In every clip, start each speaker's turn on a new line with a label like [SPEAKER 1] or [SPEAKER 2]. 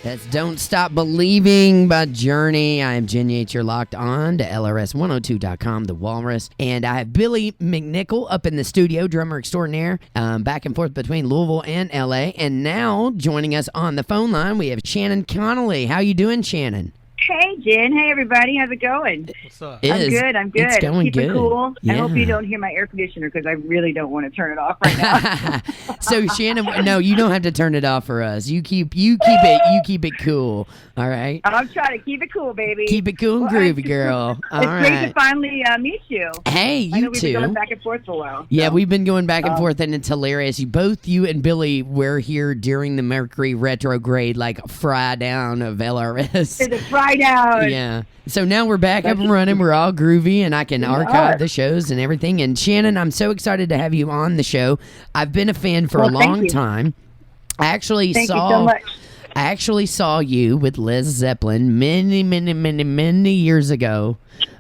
[SPEAKER 1] That's Don't Stop Believing by Journey. I am Jyn Yates. You're locked on to LRS102.com, The Walrus. And I have Billy McNichol up in the studio, drummer extraordinaire, back and forth between Louisville and LA. And now joining us on the phone line, we have Shannon Connely. How you doing, Shannon?
[SPEAKER 2] Hey, Jyn. Hey, everybody. How's it going?
[SPEAKER 3] What's up?
[SPEAKER 2] I'm good.
[SPEAKER 1] It's going
[SPEAKER 2] Keep
[SPEAKER 1] good.
[SPEAKER 2] it cool.
[SPEAKER 1] Yeah.
[SPEAKER 2] I hope you don't hear my air conditioner because I really don't want to turn it off right now.
[SPEAKER 1] So Shannon, no, you don't have to turn it off for us. You keep it cool. All right.
[SPEAKER 2] I'm trying to keep it cool, baby.
[SPEAKER 1] Keep it cool and groovy, girl. All
[SPEAKER 2] it's great
[SPEAKER 1] right.
[SPEAKER 2] to finally meet you.
[SPEAKER 1] Hey,
[SPEAKER 2] I know
[SPEAKER 1] you
[SPEAKER 2] we've
[SPEAKER 1] too.
[SPEAKER 2] been going back and forth for a while.
[SPEAKER 1] Yeah,
[SPEAKER 2] so.
[SPEAKER 1] we've been going back and forth, and it's hilarious. You and Billy were here during the Mercury retrograde, like fry down of LRS.
[SPEAKER 2] It's a fry down.
[SPEAKER 1] Yeah. So now we're back up and running. We're all groovy, and I can archive the shows and everything. And Shannon, I'm so excited to have you on the show. I've been a fan for a long time. I actually
[SPEAKER 2] Thank you so much.
[SPEAKER 1] I actually saw you with Lez Zepp many years ago.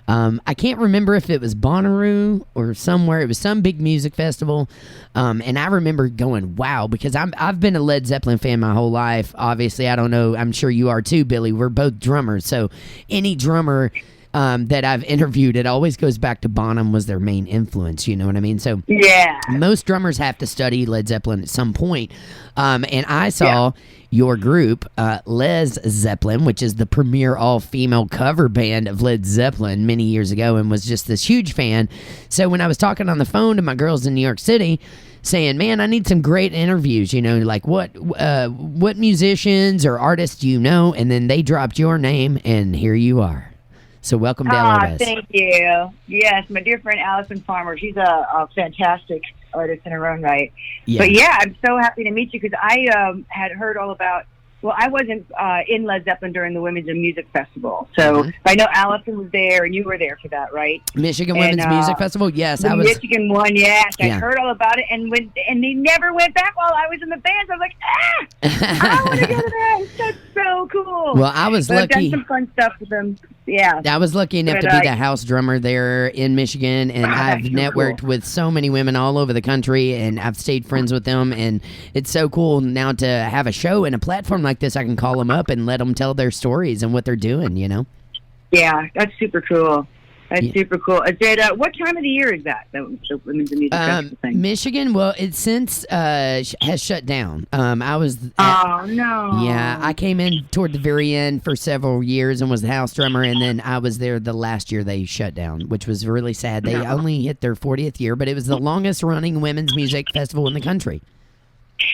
[SPEAKER 1] I can't remember if it was Bonnaroo or somewhere. It was some big music festival. And I remember going, wow, because I've been a Led Zeppelin fan my whole life. Obviously, I don't know. I'm sure you are too, Billy. We're both drummers. So any drummer that I've interviewed, it always goes back to Bonham was their main influence. You know what I mean? So
[SPEAKER 2] yeah,
[SPEAKER 1] most drummers have to study Led Zeppelin at some point. And I saw your group, Lez Zepp, which is the premier all-female cover band of Led Zeppelin many years ago, and was just this huge fan. So when I was talking on the phone to my girls in New York City, saying, man, I need some great interviews, like what musicians or artists do you know? And then they dropped your name, and here you are. So welcome to LRS.
[SPEAKER 2] Thank you. Yes, my dear friend Allison Farmer. She's a fantastic artist in her own right.
[SPEAKER 1] Yeah.
[SPEAKER 2] But yeah, I'm so happy to meet you because I had heard all about. Well, I wasn't in Led Zeppelin during the Women's Music Festival, so I know Allison was there and you were there for that, right?
[SPEAKER 1] Michigan Women's Music Festival. Yes, I was.
[SPEAKER 2] Michigan one. Yes,
[SPEAKER 1] Yeah.
[SPEAKER 2] I heard all about it, and they never went back while I was in the band. So I was like, I want to go to that. That's so cool.
[SPEAKER 1] Well, I was lucky.
[SPEAKER 2] I've done some fun stuff with them. Yeah.
[SPEAKER 1] I was lucky enough to be the house drummer there in Michigan, and I've networked with so many women all over the country, and I've stayed friends with them, and it's so cool now to have a show and a platform like this. I can call them up and let them tell their stories and what they're doing,
[SPEAKER 2] Yeah, that's super cool. That's super cool. Is it, what time of the year is that? The Women's Music Festival thing?
[SPEAKER 1] Michigan, well, it since has shut down. I was...
[SPEAKER 2] oh, no.
[SPEAKER 1] Yeah, I came in toward the very end for several years and was the house drummer, and then I was there the last year they shut down, which was really sad. They only hit their 40th year, but it was the longest-running women's music festival in the country.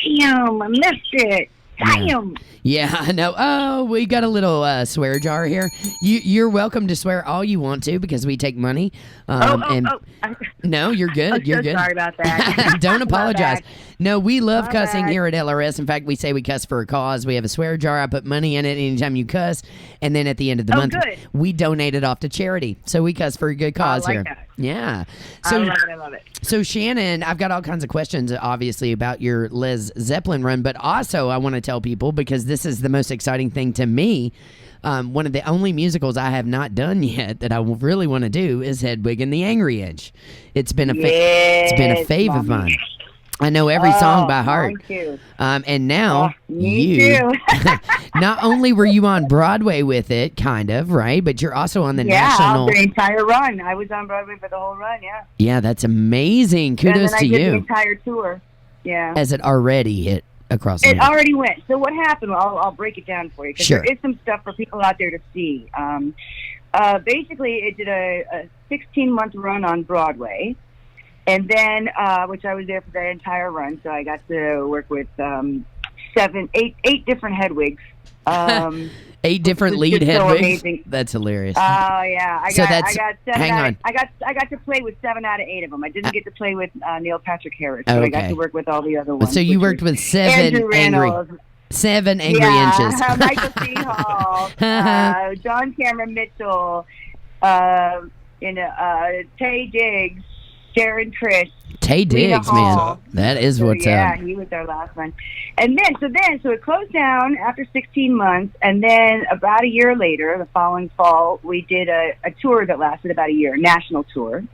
[SPEAKER 2] Damn, I missed it. Damn.
[SPEAKER 1] Yeah, I know. Oh, we got a little swear jar here. You're welcome to swear all you want to because we take money. No, you're good.
[SPEAKER 2] I'm
[SPEAKER 1] you're
[SPEAKER 2] so
[SPEAKER 1] good.
[SPEAKER 2] Sorry about that.
[SPEAKER 1] Don't apologize. No, we love
[SPEAKER 2] My
[SPEAKER 1] cussing
[SPEAKER 2] bad.
[SPEAKER 1] here at LRS. In fact, we say we cuss for a cause. We have a swear jar. I put money in it anytime you cuss, and then at the end of the month,
[SPEAKER 2] good.
[SPEAKER 1] we donate it off to charity. So we cuss for a good cause
[SPEAKER 2] I like
[SPEAKER 1] here.
[SPEAKER 2] that.
[SPEAKER 1] Yeah. So,
[SPEAKER 2] I love it.
[SPEAKER 1] So Shannon, I've got all kinds of questions, obviously, about your Lez Zeppelin run, but also I want to tell people, because this is the most exciting thing to me, one of the only musicals I have not done yet that I really want to do is Hedwig and the Angry Inch. It's been a fave of mine. I know every song by heart.
[SPEAKER 2] Thank you.
[SPEAKER 1] And now
[SPEAKER 2] Me too.
[SPEAKER 1] not only were you on Broadway with it, kind of, right? But you're also on the national.
[SPEAKER 2] Yeah, the entire run. I was on Broadway for the whole run, yeah.
[SPEAKER 1] Yeah, that's amazing. Kudos
[SPEAKER 2] and then
[SPEAKER 1] to
[SPEAKER 2] I did
[SPEAKER 1] you.
[SPEAKER 2] the entire tour. Yeah.
[SPEAKER 1] Has it already hit across the
[SPEAKER 2] It
[SPEAKER 1] nation?
[SPEAKER 2] already went. So what happened? I'll break it down for you because
[SPEAKER 1] Sure.
[SPEAKER 2] there is some stuff for people out there to see. Basically, it did a 16-month run on Broadway, and then which I was there for the entire run. So I got to work with 8 different Hedwigs.
[SPEAKER 1] 8 different lead
[SPEAKER 2] just so
[SPEAKER 1] Hedwigs.
[SPEAKER 2] amazing.
[SPEAKER 1] That's hilarious.
[SPEAKER 2] Oh yeah, I got to play with 7 out of 8 of them. I didn't get to play with Neil Patrick Harris, so I got to work with all the other ones.
[SPEAKER 1] So you worked with 7
[SPEAKER 2] Andrew
[SPEAKER 1] angry
[SPEAKER 2] Reynolds.
[SPEAKER 1] 7 angry inches.
[SPEAKER 2] Michael C. Hall, John Cameron Mitchell, Tay Diggs, Sharon Trish.
[SPEAKER 1] Tay Diggs, man. That is what's up.
[SPEAKER 2] Yeah, he was our last one. And so it closed down after 16 months, and then about a year later, the following fall, we did a tour that lasted about a year, a national tour.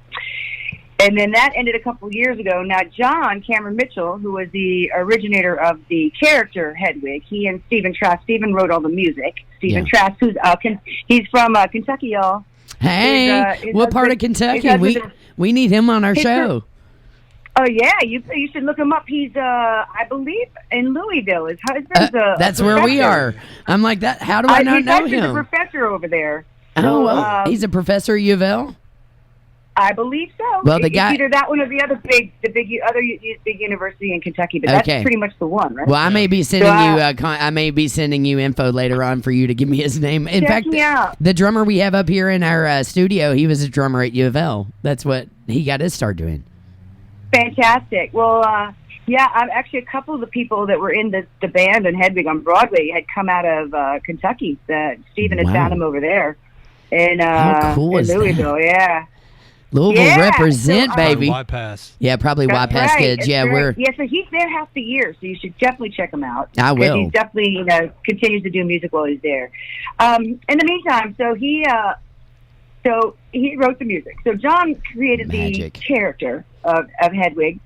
[SPEAKER 2] And then that ended a couple years ago. Now, John Cameron Mitchell, who was the originator of the character Hedwig, he and Stephen Trask. Stephen wrote all the music. Stephen Trask, who's he's from Kentucky, y'all.
[SPEAKER 1] Hey, what part of Kentucky? We need him on our show.
[SPEAKER 2] Oh yeah, you should look him up. He's I believe in Louisville. His husband's
[SPEAKER 1] that's where we are. I'm like that. How do I not know him?
[SPEAKER 2] He's a professor over there.
[SPEAKER 1] Oh, well, he's a professor at U of L.
[SPEAKER 2] I believe so.
[SPEAKER 1] Well,
[SPEAKER 2] it's either that one or the other big university in Kentucky, but that's pretty much the one, right?
[SPEAKER 1] Well, I may be sending I may be sending you info later on for you to give me his name. In fact, the drummer we have up here in our studio, he was a drummer at U of L. That's what he got his start doing.
[SPEAKER 2] Fantastic. Well, I'm actually a couple of the people that were in the band and Hedwig on Broadway had come out of Kentucky. Stephen had found him over there in
[SPEAKER 1] How cool is
[SPEAKER 2] Louisville.
[SPEAKER 1] That?
[SPEAKER 2] Yeah.
[SPEAKER 1] Louisville represent, baby.
[SPEAKER 3] Y-Pass.
[SPEAKER 1] Yeah, probably Y-Pass kids. Yeah,
[SPEAKER 2] so he's there half the year, so you should definitely check him out.
[SPEAKER 1] I will.
[SPEAKER 2] He definitely continues to do music while he's there. In the meantime, so he wrote the music. So John created the character of Hedwig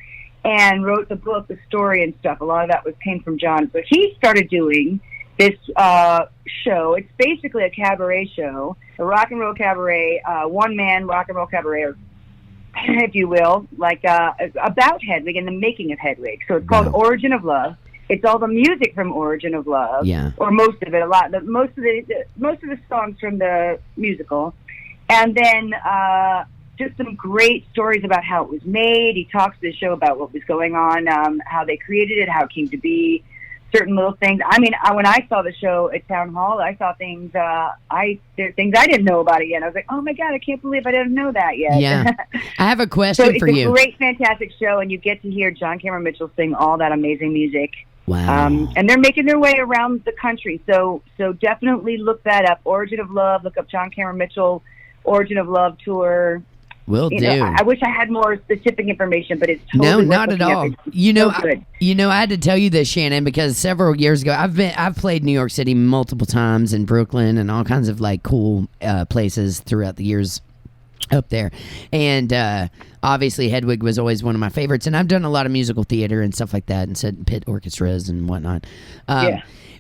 [SPEAKER 2] and wrote the book, the story and stuff. A lot of that came from John. So he started doing this show. It's basically a cabaret show, a rock and roll cabaret, one-man rock and roll cabaret, if you will, like about Hedwig and the making of Hedwig. So it's called Origin of Love. It's all the music from Origin of Love, or most of it. Most of the songs from the musical, and then just some great stories about how it was made. He talks to the show about what was going on, how they created it, how it came to be. Certain little things. I mean, when I saw the show at Town Hall, I saw things. There are things I didn't know about it yet. I was like, "Oh my God, I can't believe I didn't know that yet."
[SPEAKER 1] Yeah, I have a question for you.
[SPEAKER 2] It's a great, fantastic show, and you get to hear John Cameron Mitchell sing all that amazing music.
[SPEAKER 1] Wow!
[SPEAKER 2] And they're making their way around the country, so definitely look that up. Origin of Love. Look up John Cameron Mitchell, Origin of Love tour.
[SPEAKER 1] Will do.
[SPEAKER 2] I wish I had more specific information, but it's totally
[SPEAKER 1] no, not at all. I had to tell you this, Shannon, because several years ago I've played New York City multiple times, in Brooklyn and all kinds of like cool places throughout the years up there, and obviously Hedwig was always one of my favorites. And I've done a lot of musical theater and stuff like that, and sat in pit orchestras and whatnot.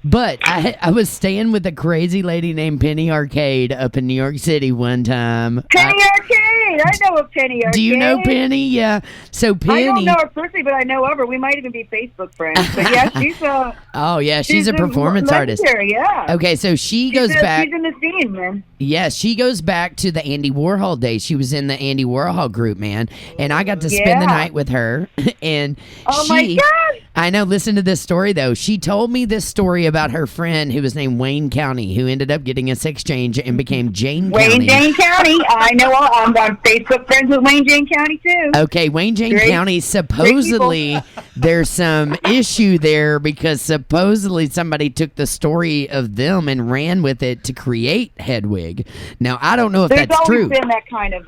[SPEAKER 1] But I was staying with a crazy lady named Penny Arcade up in New York City one time.
[SPEAKER 2] Penny Arcade! I know of Penny Arcade.
[SPEAKER 1] Do you know Penny? Yeah. So Penny...
[SPEAKER 2] I don't know her personally, but I know of her. We might even be Facebook friends. But yeah, she's a...
[SPEAKER 1] Oh, yeah, she's a performance artist.
[SPEAKER 2] Yeah.
[SPEAKER 1] Okay, so she's back...
[SPEAKER 2] She's in the scene, man.
[SPEAKER 1] Yes, she goes back to the Andy Warhol days. She was in the Andy Warhol group, man. And I got to spend the night with her. And
[SPEAKER 2] my God!
[SPEAKER 1] I know, listen to this story, though. She told me this story about her friend who was named Wayne County, who ended up getting a sex change and became Jane County.
[SPEAKER 2] Jane County. I know. I'm on Facebook friends with Wayne Jane County, too.
[SPEAKER 1] Okay, Wayne Jane County, supposedly there's some issue there because supposedly somebody took the story of them and ran with it to create Hedwig. Now, I don't know if that's true.
[SPEAKER 2] There's always been that kind of,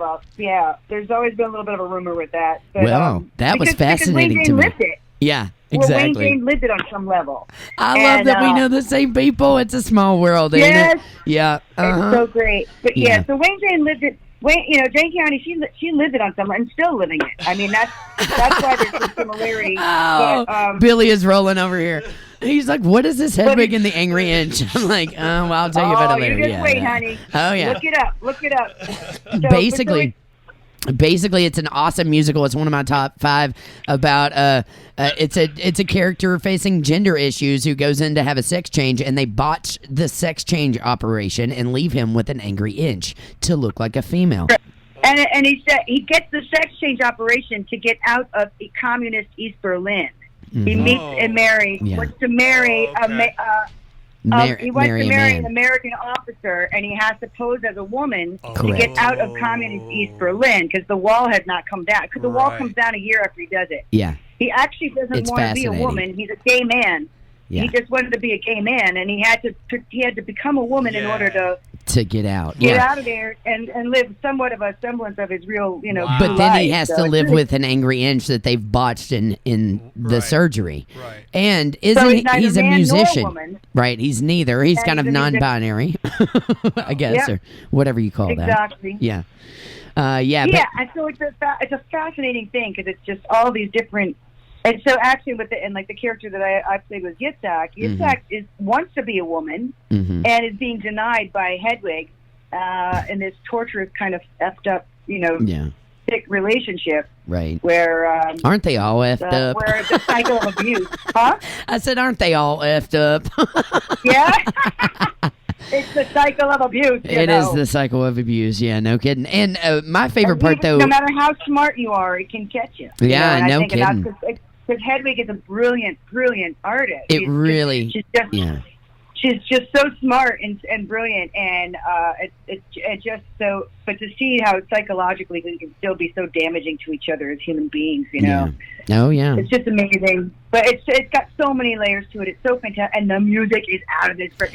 [SPEAKER 2] there's always been a little bit of a rumor with that. But,
[SPEAKER 1] that was fascinating to me.
[SPEAKER 2] Lived it.
[SPEAKER 1] Yeah. Exactly.
[SPEAKER 2] Well, Wayne Jane lived it on some level.
[SPEAKER 1] I love that we know the same people. It's a small world, ain't it? Yeah.
[SPEAKER 2] It's so great. But so Wayne Jane lived it. Jane County, she lived it on some level and still living it. I mean, that's why there's some similarity.
[SPEAKER 1] Oh, but, Billy is rolling over here. He's like, what is this Hedwig and the Angry Inch? I'm like, well, I'll tell you about it later.
[SPEAKER 2] You just wait, honey.
[SPEAKER 1] Oh, yeah.
[SPEAKER 2] Look it up. So,
[SPEAKER 1] Basically, it's an awesome musical. It's one of my top 5 about it's a character facing gender issues who goes in to have a sex change, and they botch the sex change operation and leave him with an angry inch to look like a female.
[SPEAKER 2] And he said he gets the sex change operation to get out of communist East Berlin. Mm-hmm. He meets and marries, wants to marry he wants to marry an American officer, and he has to pose as a woman to get out of communist East Berlin because the wall has not come down. Because the wall comes down a year after he does it.
[SPEAKER 1] Yeah,
[SPEAKER 2] he actually doesn't want to be a woman. He's a gay man. Yeah. He just wanted to be a gay man, and he had to become a woman in order to
[SPEAKER 1] to get out.
[SPEAKER 2] Get out of there and live somewhat of a semblance of his real,
[SPEAKER 1] But then he has
[SPEAKER 2] life.
[SPEAKER 1] to live with an angry inch that they've botched in the surgery.
[SPEAKER 3] Right.
[SPEAKER 1] And
[SPEAKER 2] he's
[SPEAKER 1] he's a
[SPEAKER 2] man nor
[SPEAKER 1] musician.
[SPEAKER 2] woman.
[SPEAKER 1] Right, he's neither. He's kind of
[SPEAKER 2] he's a musician.
[SPEAKER 1] non-binary, I guess, or whatever you call that.
[SPEAKER 2] Exactly.
[SPEAKER 1] Yeah.
[SPEAKER 2] And so it's a fascinating thing because it's just all these different. And so actually, the character that I played was Yitzhak. Yitzhak wants to be a woman and is being denied by Hedwig in this torturous kind of effed up, sick relationship.
[SPEAKER 1] Right.
[SPEAKER 2] Where
[SPEAKER 1] aren't they all effed up?
[SPEAKER 2] Where the cycle of abuse, huh?
[SPEAKER 1] I said, aren't they all effed up?
[SPEAKER 2] Yeah. It's the cycle of abuse.
[SPEAKER 1] It is the cycle of abuse. Yeah, no kidding. And my favorite part, though,
[SPEAKER 2] no matter how smart you are, it can catch you.
[SPEAKER 1] Yeah, no kidding.
[SPEAKER 2] Because Hedwig is a brilliant, brilliant artist. She's just so smart and brilliant, and it's just so. But to see how psychologically we can still be so damaging to each other as human beings,
[SPEAKER 1] Yeah. Oh yeah.
[SPEAKER 2] It's just amazing. But it's got so many layers to it. It's so fantastic, and the music is out of this. So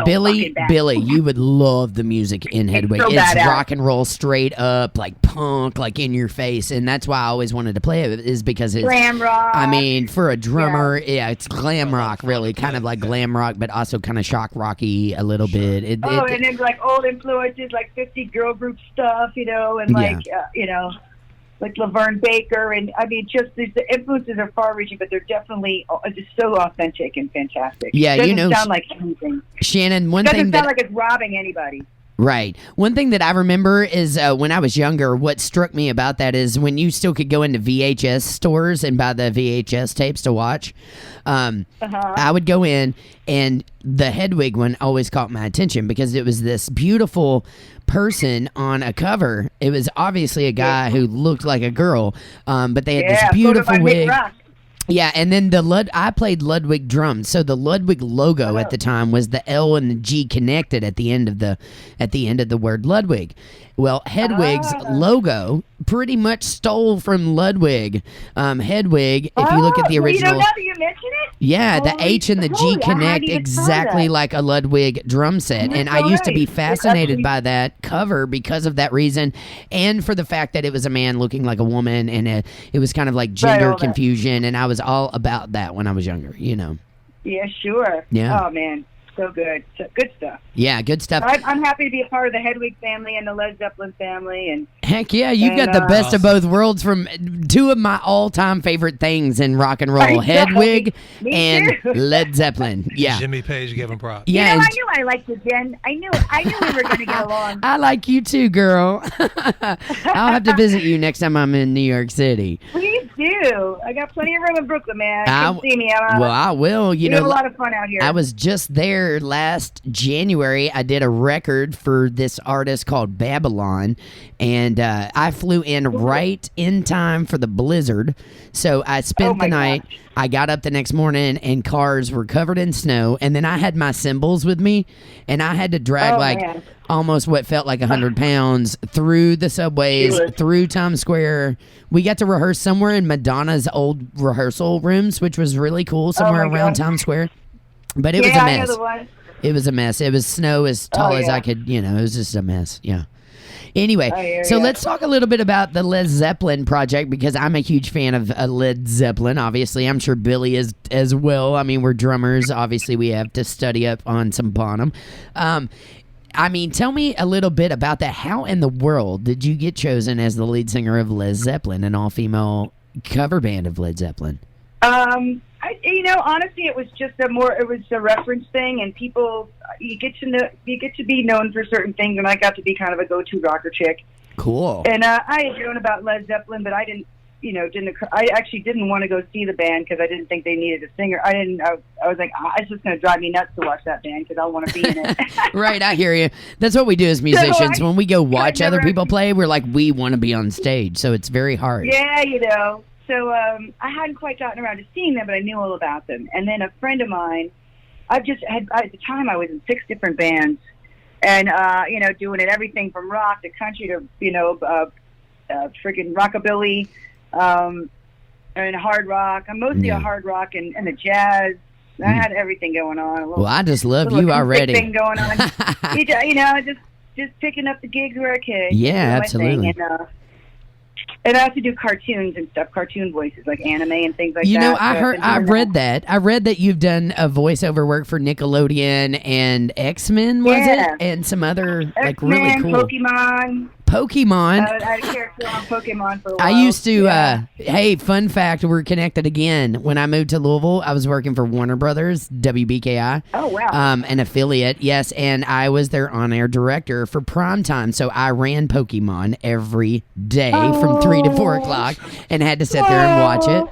[SPEAKER 1] Billy, you would love the music in Hedwig. It's rock and roll, straight up, like punk, like in your face, and that's why I always wanted to play it. Is because it's
[SPEAKER 2] glam rock.
[SPEAKER 1] I mean, for a drummer, it's glam rock, really, kind of like glam rock, but also kind of shock rocky a little bit.
[SPEAKER 2] And then like old influences, like 50 girl group stuff, and like Laverne Baker, and I mean, just the influences are far-reaching, but they're definitely just so authentic and fantastic.
[SPEAKER 1] Yeah,
[SPEAKER 2] it doesn't sound like anything.
[SPEAKER 1] Shannon,
[SPEAKER 2] it doesn't sound like it's robbing anybody.
[SPEAKER 1] Right. One thing that I remember is when I was younger, what struck me about that is when you still could go into VHS stores and buy the VHS tapes to watch. I would go in, and the Hedwig one always caught my attention because it was this beautiful person on a cover. It was obviously a guy who looked like a girl, but they had this beautiful wig. Yeah, and then I played Ludwig drums, so the Ludwig logo at the time was the L and the G connected at the end of the word Ludwig. Well, Hedwig's logo pretty much stole from Ludwig. Hedwig, if you look at the original,
[SPEAKER 2] you don't know, you mentioned it?
[SPEAKER 1] Yeah, the H and the G connect exactly like a Ludwig drum set, and I used to be fascinated by that cover because of that reason, and for the fact that it was a man looking like a woman, and it was kind of like gender confusion, and I was all about that when I was younger.
[SPEAKER 2] Yeah, sure.
[SPEAKER 1] Yeah.
[SPEAKER 2] Oh man. So good. Good stuff.
[SPEAKER 1] Yeah, good stuff.
[SPEAKER 2] I'm happy to be a part of the Hedwig family and the Lez Zeppelin family. And
[SPEAKER 1] heck yeah, you've got the best of both worlds from two of my all-time favorite things in rock and roll, Hedwig and Led Zeppelin. Yeah.
[SPEAKER 3] Jimmy Page gave him props.
[SPEAKER 1] Yeah,
[SPEAKER 2] I knew I liked you, Jen. I knew we were going to get along.
[SPEAKER 1] I like you too, girl. I'll have to visit you next time I'm in New York City.
[SPEAKER 2] Please do. I got plenty of room in Brooklyn, man. Come see me.
[SPEAKER 1] I will.
[SPEAKER 2] We have a lot of fun out here.
[SPEAKER 1] I was just there last January. I did a record for this artist called Babylon, and I flew in right in time for the blizzard. So I spent the night. Gosh. I got up the next morning, and cars were covered in snow, and then I had my cymbals with me, and I had to drag almost what felt like 100 pounds through the subways, through Times Square. We got to rehearse somewhere in Madonna's old rehearsal rooms, which was really cool, somewhere around Times Square. But it was a mess. It was a mess. It was snow as tall as I could, it was just a mess. Yeah. Anyway, so let's talk a little bit about the Lez Zeppelin project, because I'm a huge fan of Led Zeppelin, obviously. I'm sure Billy is as well. I mean, we're drummers. Obviously, we have to study up on some Bonham. Tell me a little bit about that. How in the world did you get chosen as the lead singer of Lez Zeppelin, an all-female cover band of Led Zeppelin?
[SPEAKER 2] Honestly, it was just a reference thing, and people, you get to be known for certain things, and I got to be kind of a go-to rocker chick.
[SPEAKER 1] Cool.
[SPEAKER 2] And I had known about Led Zeppelin, but I I actually didn't want to go see the band because I didn't think they needed a singer. I was like, it's just going to drive me nuts to watch that band because I want to be in it.
[SPEAKER 1] Right, I hear you. That's what we do as musicians. When we go watch other people play, we're like, we want to be on stage, so it's very hard.
[SPEAKER 2] Yeah, So I hadn't quite gotten around to seeing them, but I knew all about them. And then a friend of mine, at the time I was in 6 different bands, and doing it everything from rock to country to freaking rockabilly, and hard rock. I'm mostly a hard rock and a jazz. I had everything going on.
[SPEAKER 1] I just love you already.
[SPEAKER 2] Thing going on. just picking up the gigs where I could.
[SPEAKER 1] Yeah, absolutely.
[SPEAKER 2] And I also do cartoons and stuff, cartoon voices like anime and things like that.
[SPEAKER 1] You know, I read that. I read that you've done a voiceover work for Nickelodeon and X-Men, was it? And some other like really cool
[SPEAKER 2] Pokemon. I had a character on Pokemon for a while.
[SPEAKER 1] I used to, hey, fun fact, we're connected again. When I moved to Louisville, I was working for Warner Brothers, WBKI.
[SPEAKER 2] Oh, wow.
[SPEAKER 1] An affiliate, yes, and I was their on-air director for primetime, so I ran Pokemon every day from 3 to 4 o'clock and had to sit there and watch it.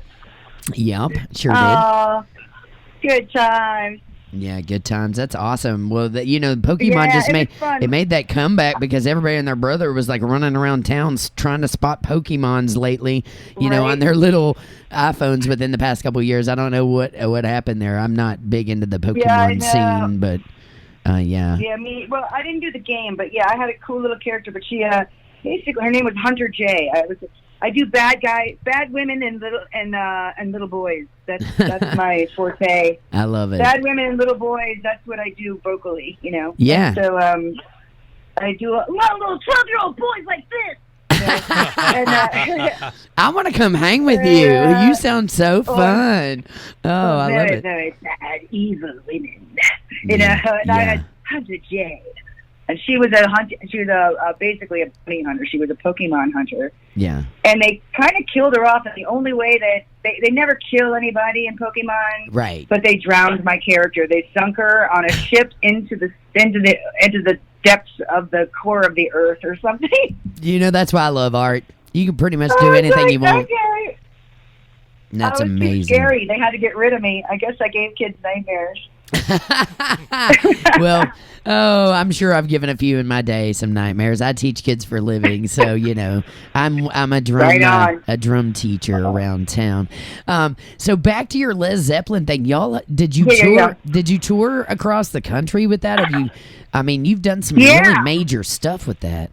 [SPEAKER 1] Yep, sure did.
[SPEAKER 2] Good times.
[SPEAKER 1] Yeah, good times. That's awesome. Well, Pokemon just made that comeback because everybody and their brother was like running around town trying to spot Pokemons lately, you know, on their little iPhones within the past couple of years. I don't know what happened there. I'm not big into the Pokemon scene, but yeah.
[SPEAKER 2] Yeah, well, I didn't do the game, but yeah, I had a cool little character, but she basically her name was Hunter J. I do bad women and little boys. That's my forte.
[SPEAKER 1] I love it.
[SPEAKER 2] Bad women and little boys. That's what I do vocally. You know.
[SPEAKER 1] Yeah.
[SPEAKER 2] And so I do a lot of little 12-year-old boys like this.
[SPEAKER 1] I want to come hang with you. You sound so fun. I love it.
[SPEAKER 2] Very bad, evil women. You know. And I had Hunter J. And she was basically a bunny hunter. She was a Pokemon hunter.
[SPEAKER 1] Yeah.
[SPEAKER 2] And they kind of killed her off in the only way that they never kill anybody in Pokemon.
[SPEAKER 1] Right.
[SPEAKER 2] But they drowned my character. They sunk her on a ship into the depths of the core of the earth or something.
[SPEAKER 1] You know, that's why I love art. You can pretty much do anything you want.
[SPEAKER 2] Okay.
[SPEAKER 1] That's amazing.
[SPEAKER 2] Too scary. They had to get rid of me. I guess I gave kids nightmares.
[SPEAKER 1] Well, I'm sure I've given a few in my day some nightmares. I teach kids for a living, so you know, I'm a drum teacher around town. So back to your Lez Zeppelin thing, y'all. Did you tour? Yeah. Did you tour across the country with that? You've done some really major stuff with that.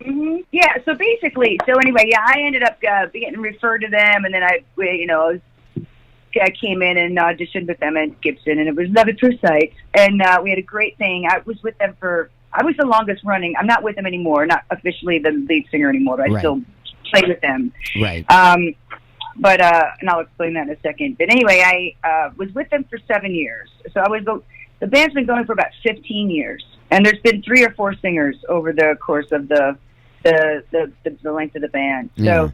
[SPEAKER 2] Mm-hmm. Yeah. So basically, I ended up getting referred to them, and then I came in and auditioned with them at Gibson, and it was love at first sight. And we had a great thing. I was with them I was the longest running. I'm not with them anymore, not officially the lead singer anymore, but I still play with them.
[SPEAKER 1] Right.
[SPEAKER 2] But and I'll explain that in a second. But anyway, I was with them for 7 years. So the band's been going for about 15 years. And there's been 3 or 4 singers over the course of the length of the band. So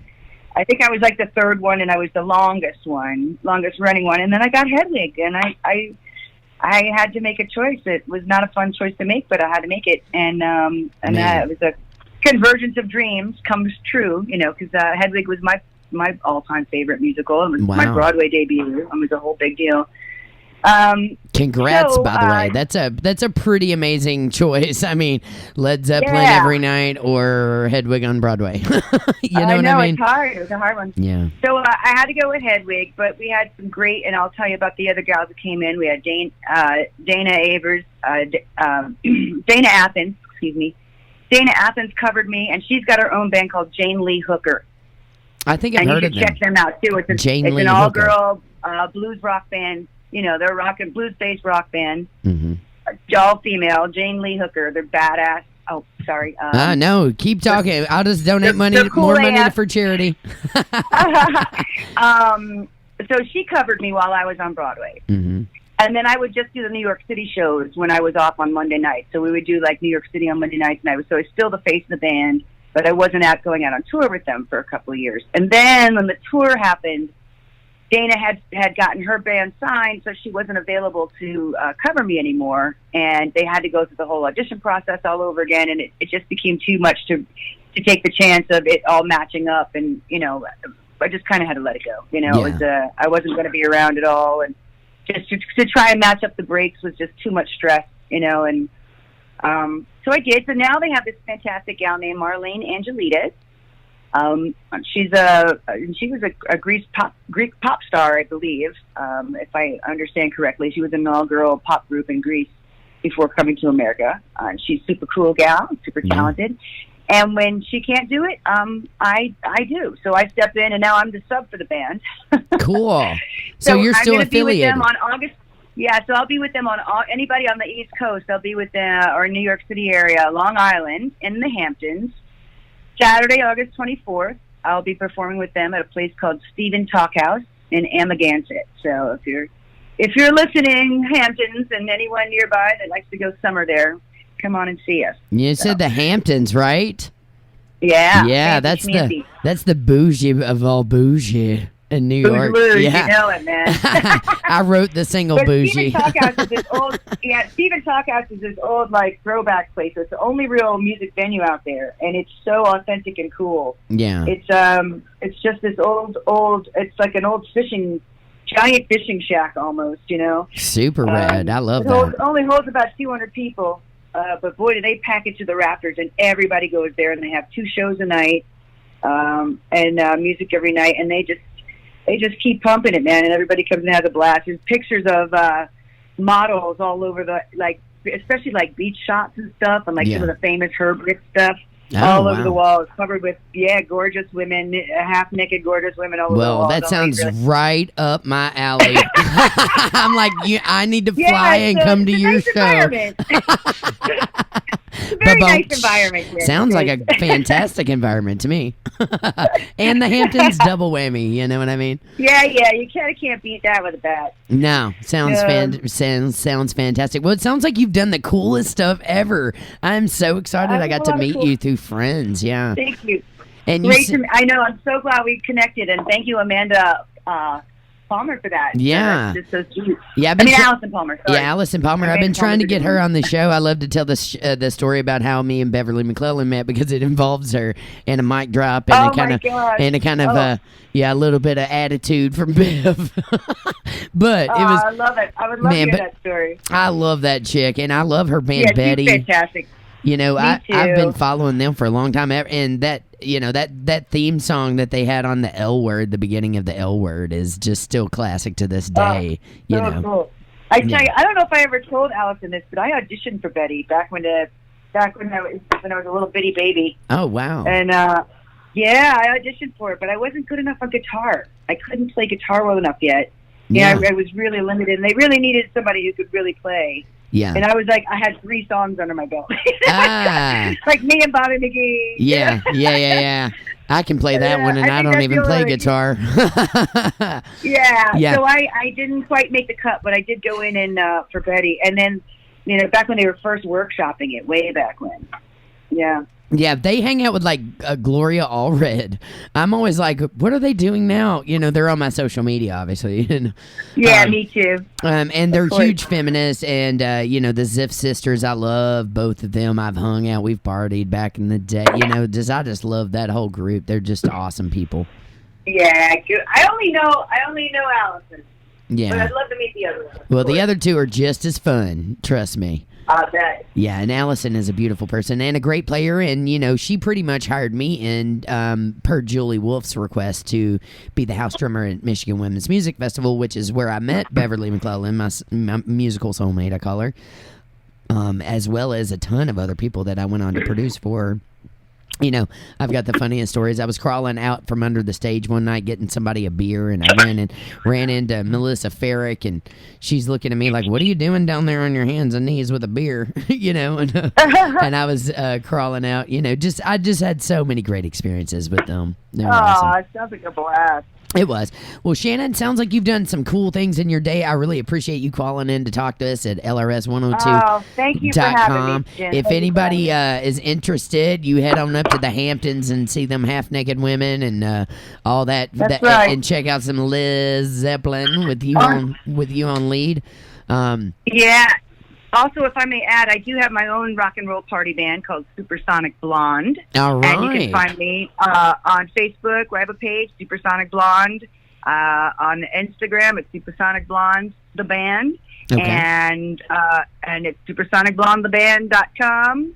[SPEAKER 2] I think I was like the 3rd one, and I was the longest running one. And then I got Hedwig, and I had to make a choice. It was not a fun choice to make, but I had to make it. And it was a convergence of dreams comes true, you know, because Hedwig was my all-time favorite musical. It was my Broadway debut. It was a whole big deal.
[SPEAKER 1] Congrats, by the way. That's a pretty amazing choice. I mean, Led Zeppelin every night or Hedwig on Broadway. You know what I mean?
[SPEAKER 2] It's hard. It was a hard one.
[SPEAKER 1] Yeah.
[SPEAKER 2] So I had to go with Hedwig, but we had some great, and I'll tell you about the other gals that came in. We had Dana Athens. Excuse me. Dana Athens covered me, and she's got her own band called Jane Lee Hooker.
[SPEAKER 1] I think I've heard of them.
[SPEAKER 2] And you should check them out too. It's an all-girl blues rock band. You know, they're a rock and blues-based rock band. Mm-hmm. All female. Jane Lee Hooker. They're badass. Oh, sorry.
[SPEAKER 1] No, keep talking. I'll just donate more money for charity.
[SPEAKER 2] So she covered me while I was on Broadway.
[SPEAKER 1] Mm-hmm.
[SPEAKER 2] And then I would just do the New York City shows when I was off on Monday nights. So we would do like New York City on Monday nights, and I was still the face of the band, but I wasn't going out on tour with them for a couple of years. And then when the tour happened, Dana had gotten her band signed, so she wasn't available to cover me anymore, and they had to go through the whole audition process all over again, and it just became too much to take the chance of it all matching up, and you know, I just kind of had to let it go. You know, It was I wasn't going to be around at all, and just to try and match up the breaks was just too much stress, you know, and so I did. So now they have this fantastic gal named Marlene Angelides. She was a Greek pop star, I believe, if I understand correctly. She was an all-girl pop group in Greece before coming to America. She's super cool gal, super talented. And when she can't do it, I do. So I step in, and now I'm the sub for the band.
[SPEAKER 1] Cool. So you're still affiliated.
[SPEAKER 2] Be with them on August. Yeah, so I'll be with them on anybody on the East Coast. I'll be with them, or New York City area, Long Island, in the Hamptons. Saturday, August 24th, I'll be performing with them at a place called Stephen Talkhouse in Amagansett. So if you're listening, Hamptons, and anyone nearby that likes to go summer there, come on and see us.
[SPEAKER 1] You said the Hamptons, right?
[SPEAKER 2] Yeah.
[SPEAKER 1] Yeah, that's the bougie of all bougie. In New York,
[SPEAKER 2] blues, yeah, you know it, man.
[SPEAKER 1] I wrote the single
[SPEAKER 2] but
[SPEAKER 1] bougie.
[SPEAKER 2] Stephen Talkhouse is this old, Stephen Talkhouse is this old like throwback place. It's the only real music venue out there, and it's so authentic and cool.
[SPEAKER 1] Yeah,
[SPEAKER 2] it's just this old. It's like an old giant fishing shack almost. You know,
[SPEAKER 1] super rad. I love that.
[SPEAKER 2] It only holds about 200 people, but boy, do they pack it to the rafters, and everybody goes there, and they have 2 shows a night, and music every night, and they just keep pumping it, man, and everybody comes and has a blast. There's pictures of models all over especially like beach shots and stuff, and some of the famous Herbert stuff all over the wall. It's covered with gorgeous women, half-naked gorgeous women all over the wall.
[SPEAKER 1] Well, that sounds right up my alley. I'm like, I need to fly and come to your show.
[SPEAKER 2] Very nice environment.
[SPEAKER 1] Sounds like a fantastic environment to me. And the Hamptons double whammy, you know what I mean?
[SPEAKER 2] Yeah, you can't beat that with a bat.
[SPEAKER 1] No, sounds fantastic. Well, it sounds like you've done the coolest stuff ever. I'm so excited I got to meet you through friends. Yeah.
[SPEAKER 2] Thank you.
[SPEAKER 1] And
[SPEAKER 2] I know. I'm so glad we connected, and thank you, Amanda Palmer, for that.
[SPEAKER 1] Yeah.
[SPEAKER 2] That's just so sweet.
[SPEAKER 1] Yeah,
[SPEAKER 2] Allison Palmer. Sorry.
[SPEAKER 1] Yeah, Allison Palmer. I've been trying to get her on the show. I love to tell the story about how me and Beverly McClellan met because it involves her and a mic drop and a kind of a little bit of attitude from Bev. But it was.
[SPEAKER 2] I love it. I would love to hear that story.
[SPEAKER 1] I love that chick, and I love her band Betty.
[SPEAKER 2] She's fantastic.
[SPEAKER 1] You know, I've been following them for a long time, and that theme song that they had on the L Word, the beginning of the L Word, is just still classic to this day.
[SPEAKER 2] Cool. I tell you, I don't know if I ever told Allison this, but I auditioned for Betty back when I was a little bitty baby.
[SPEAKER 1] Oh wow!
[SPEAKER 2] And I auditioned for it, but I wasn't good enough on guitar. I couldn't play guitar well enough yet. Yeah, I was really limited, and they really needed somebody who could really play.
[SPEAKER 1] Yeah.
[SPEAKER 2] And I was like, I had 3 songs under my belt. Like me and Bobby McGee.
[SPEAKER 1] Yeah. I can play that one, and I don't even play guitar.
[SPEAKER 2] Yeah. So I didn't quite make the cut, but I did go in for Betty. And then, back when they were first workshopping it, way back when. Yeah.
[SPEAKER 1] Yeah, they hang out with Gloria Allred. I'm always like, what are they doing now? They're on my social media, obviously.
[SPEAKER 2] Yeah, me too.
[SPEAKER 1] And they're huge feminists, and the Zepp sisters. I love both of them. I've hung out, we've partied back in the day. I just love that whole group. They're just awesome people.
[SPEAKER 2] Yeah, I only know Allison.
[SPEAKER 1] Yeah,
[SPEAKER 2] but I'd love to meet the other one.
[SPEAKER 1] Well, the other 2 are just as fun. Trust me.
[SPEAKER 2] I bet.
[SPEAKER 1] Yeah, and Allison is a beautiful person and a great player, and she pretty much hired me in per Julie Wolf's request to be the house drummer at Michigan Women's Music Festival, which is where I met Beverly McClellan, my musical soulmate, I call her, as well as a ton of other people that I went on to produce for her. I've got the funniest stories. I was crawling out from under the stage one night getting somebody a beer, and I ran into Melissa Farrick, and she's looking at me like, "What are you doing down there on your hands and knees with a beer?" And I was crawling out. I just had so many great experiences with them. They were awesome.
[SPEAKER 2] It sounds like a blast.
[SPEAKER 1] It was. Well, Shannon, sounds like you've done some cool things in your day. I really appreciate you calling in to talk to us at LRS102.
[SPEAKER 2] Oh, thank you for having me, Jen.
[SPEAKER 1] If anybody is interested, you head on up to the Hamptons and see them half-naked women and all that.
[SPEAKER 2] That's right.
[SPEAKER 1] And check out some Lez Zeppelin with you on lead.
[SPEAKER 2] Yeah. Also, if I may add, I do have my own rock and roll party band called Supersonic Blonde.
[SPEAKER 1] All right.
[SPEAKER 2] And you can find me on Facebook, where I have a page, Supersonic Blonde. On Instagram, it's Supersonic Blonde, the band.
[SPEAKER 1] Okay.
[SPEAKER 2] And it's supersonicblondetheband.com.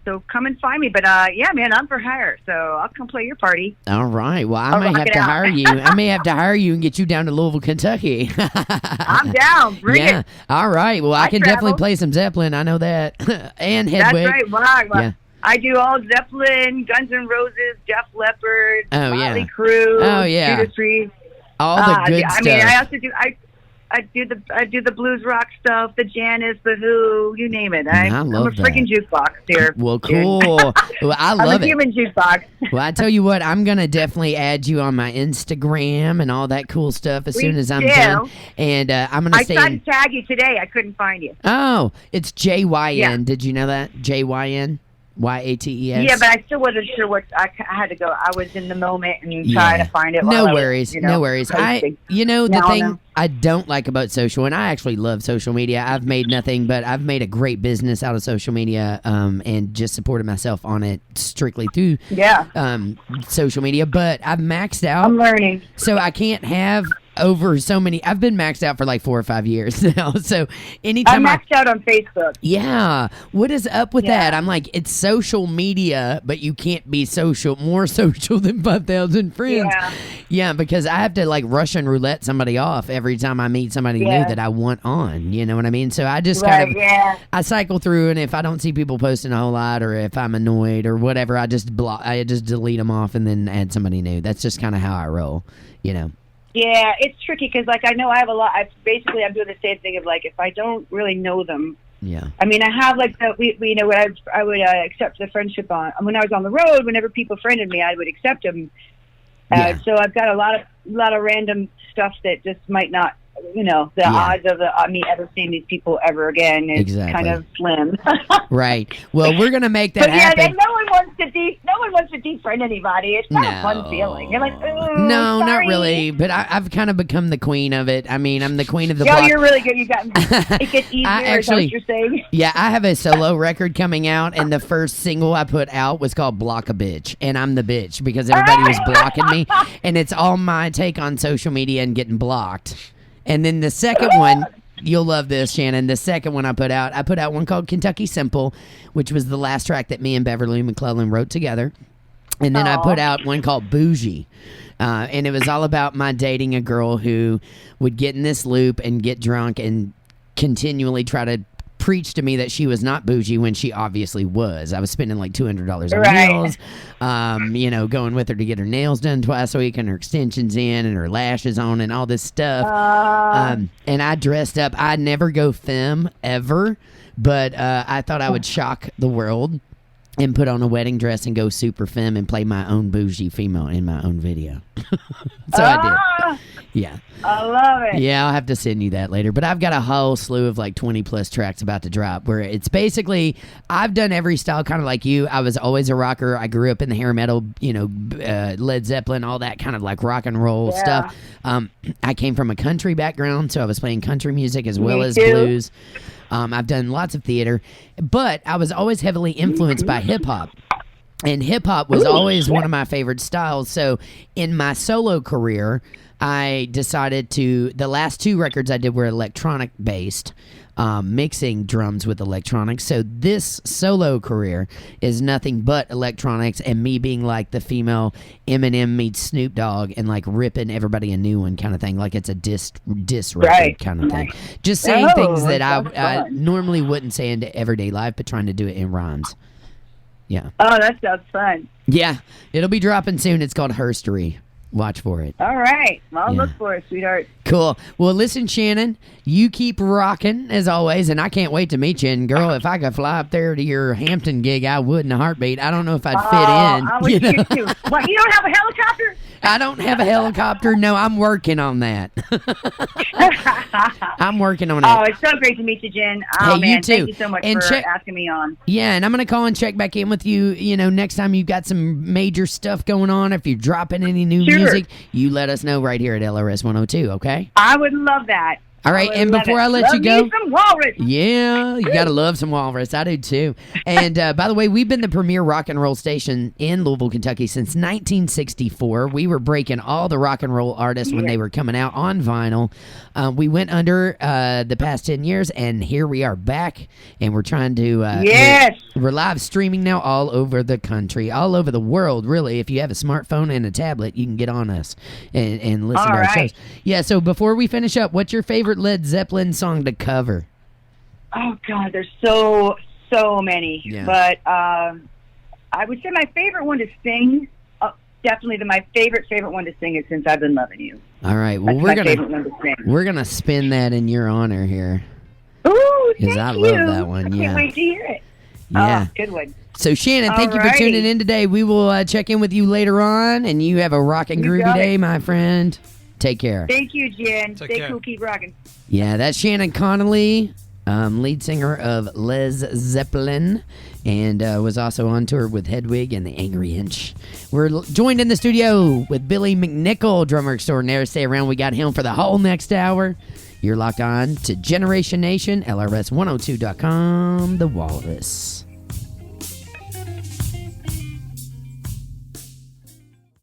[SPEAKER 2] So come and find me. But yeah, man, I'm for hire, so I'll come play your party.
[SPEAKER 1] All right. Well, I may have to hire you. I may have to hire you and get you down to Louisville, Kentucky.
[SPEAKER 2] I'm down. Bring it.
[SPEAKER 1] All right. Well, I can definitely play some Zeppelin. I know that. And Hedwig.
[SPEAKER 2] That's right. Well, I do all Zeppelin, Guns N' Roses, Def Leppard, Motley Crue,
[SPEAKER 1] Oh yeah.
[SPEAKER 2] Judas Priest.
[SPEAKER 1] All the good stuff.
[SPEAKER 2] I mean, I also do. I do the blues rock stuff, the Janice, the Who, you name it. I'm a
[SPEAKER 1] love
[SPEAKER 2] freaking jukebox here.
[SPEAKER 1] Well, cool. Well, I love
[SPEAKER 2] I'm a
[SPEAKER 1] it.
[SPEAKER 2] human jukebox.
[SPEAKER 1] Well, I tell you what, I'm gonna definitely add you on my Instagram and all that cool stuff as soon as I'm done. And I'm gonna
[SPEAKER 2] I tried to tag you today. I couldn't find you.
[SPEAKER 1] Oh, it's JYN.
[SPEAKER 2] Yeah.
[SPEAKER 1] Did you know that? JYN? YATES.
[SPEAKER 2] Yeah, but I still wasn't sure what I had to go. I was in the moment and trying to find it.
[SPEAKER 1] No worries. No worries.
[SPEAKER 2] Posting.
[SPEAKER 1] The thing I don't like about social, and I actually love social media. I've made nothing, but I've made a great business out of social media, and just supported myself on it strictly through social media. But I've maxed out.
[SPEAKER 2] I'm learning.
[SPEAKER 1] So I can't have over so many. I've been maxed out for like 4 or 5 years now. So anytime
[SPEAKER 2] I'm maxed out on Facebook.
[SPEAKER 1] Yeah. What is up with that? I'm like, it's social media, but you can't be more social than 5,000 friends. Yeah, because I have to like Russian roulette somebody off every time I meet somebody new that I want on. You know what I mean? So I just kind of I cycle through, and if I don't see people posting a whole lot, or if I'm annoyed or whatever, I just delete them off and then add somebody new. That's just kind of how I roll, you know.
[SPEAKER 2] Yeah, it's tricky because, like, I know I have a lot. I'm doing the same thing of, like, if I don't really know them.
[SPEAKER 1] Yeah.
[SPEAKER 2] I mean, I have, like, I would accept the friendship on. When I was on the road, whenever people friended me, I would accept them. So I've got a lot of random stuff that just might not, the odds of me ever seeing these people ever again is kind of slim.
[SPEAKER 1] Right. Well, we're gonna make that happen.
[SPEAKER 2] And no one wants to defriend anybody. It's not a fun feeling. You're like,
[SPEAKER 1] no,
[SPEAKER 2] sorry.
[SPEAKER 1] not really. But I've kind of become the queen of it. I mean, I'm the queen of the block.
[SPEAKER 2] You're really good. It gets easier. Is that what you're saying?
[SPEAKER 1] Yeah, I have a solo record coming out, and the first single I put out was called "Block a Bitch," and I'm the bitch because everybody was blocking me, and it's all my take on social media and getting blocked. And then the second one, you'll love this, Shannon. The second one I put out one called Kentucky Simple, which was the last track that me and Beverly McClellan wrote together. And then I put out one called Bougie. And it was all about my dating a girl who would get in this loop and get drunk and continually try to preach to me that she was not bougie when she obviously was. I was spending like $200 on meals, going with her to get her nails done twice a week and her extensions in and her lashes on and all this stuff. And I dressed up. I never go femme ever, but I thought I would shock the world and put on a wedding dress and go super femme and play my own bougie female in my own video. So I did. Yeah.
[SPEAKER 2] I love it.
[SPEAKER 1] Yeah, I'll have to send you that later. But I've got a whole slew of like 20 plus tracks about to drop where it's basically, I've done every style kind of like you. I was always a rocker. I grew up in the hair metal, Led Zeppelin, all that kind of like rock and roll stuff. I came from a country background, so I was playing country music as well as blues. I've done lots of theater, but I was always heavily influenced by hip hop. And hip hop was always one of my favorite styles. So in my solo career, I decided the last 2 records I did were electronic based, mixing drums with electronics. So this solo career is nothing but electronics and me being like the female Eminem meets Snoop Dogg and like ripping everybody a new one kind of thing. Like it's a diss record kind of thing. Just saying things that I normally wouldn't say in everyday life, but trying to do it in rhymes. Yeah.
[SPEAKER 2] Oh, that sounds fun.
[SPEAKER 1] Yeah. It'll be dropping soon. It's called Herstory. Watch for it.
[SPEAKER 2] All right. Well, I'll look for it, sweetheart.
[SPEAKER 1] Cool. Well, listen, Shannon, you keep rocking as always, and I can't wait to meet you. And, girl, if I could fly up there to your Hampton gig, I would in a heartbeat. I don't know if I'd fit in.
[SPEAKER 2] I would too. What, you don't have a helicopter?
[SPEAKER 1] I don't have a helicopter. No, I'm working on that. I'm working on it.
[SPEAKER 2] Oh, it's so great to meet you, Jyn. Oh,
[SPEAKER 1] hey,
[SPEAKER 2] man,
[SPEAKER 1] you too.
[SPEAKER 2] Thank you so much for asking me on.
[SPEAKER 1] Yeah, and I'm going to call and check back in with you, next time you've got some major stuff going on. If you're dropping any new music, you let us know right here at LRS 102, okay?
[SPEAKER 2] I would love that.
[SPEAKER 1] All right, and before I let you go,
[SPEAKER 2] me some walrus.
[SPEAKER 1] Yeah, you gotta love some walrus. I do too. And by the way, we've been the premier rock and roll station in Louisville, Kentucky since 1964. We were breaking all the rock and roll artists when they were coming out on vinyl. We went under the past 10 years, and here we are back, and we're trying to we're live streaming now all over the country, all over the world, really. If you have a smartphone and a tablet, you can get on us and listen to our shows. Yeah, so before we finish up, what's your favorite Led Zeppelin song to cover?
[SPEAKER 2] Oh God, there's so many.
[SPEAKER 1] Yeah.
[SPEAKER 2] But I would say my favorite one to sing, definitely my favorite one to sing is "Since I've Been Loving You."
[SPEAKER 1] All right. Well,
[SPEAKER 2] That's my favorite one to sing.
[SPEAKER 1] we're gonna spin that in your honor here.
[SPEAKER 2] Ooh,
[SPEAKER 1] Because
[SPEAKER 2] thank
[SPEAKER 1] I
[SPEAKER 2] you.
[SPEAKER 1] love that one.
[SPEAKER 2] I
[SPEAKER 1] Yeah.
[SPEAKER 2] can't wait to hear it.
[SPEAKER 1] Yeah.
[SPEAKER 2] Oh, good one.
[SPEAKER 1] So Shannon, thank you for
[SPEAKER 2] Alrighty.
[SPEAKER 1] tuning in today. We will check in with you later on, and you have a rockin'
[SPEAKER 2] You
[SPEAKER 1] groovy
[SPEAKER 2] got
[SPEAKER 1] day,
[SPEAKER 2] it.
[SPEAKER 1] my friend. Take care.
[SPEAKER 2] Thank you, Jen.
[SPEAKER 3] Take
[SPEAKER 2] Stay
[SPEAKER 3] care.
[SPEAKER 2] cool. Keep rocking.
[SPEAKER 1] Yeah, that's Shannon Connely, lead singer of Lez Zeppelin, and was also on tour with Hedwig and the Angry Inch. We're joined in the studio with Billy McNichol, drummer extraordinaire. Stay around. We got him for the whole next hour. You're locked on to Jyneration Nation, LRS102.com, The Walrus.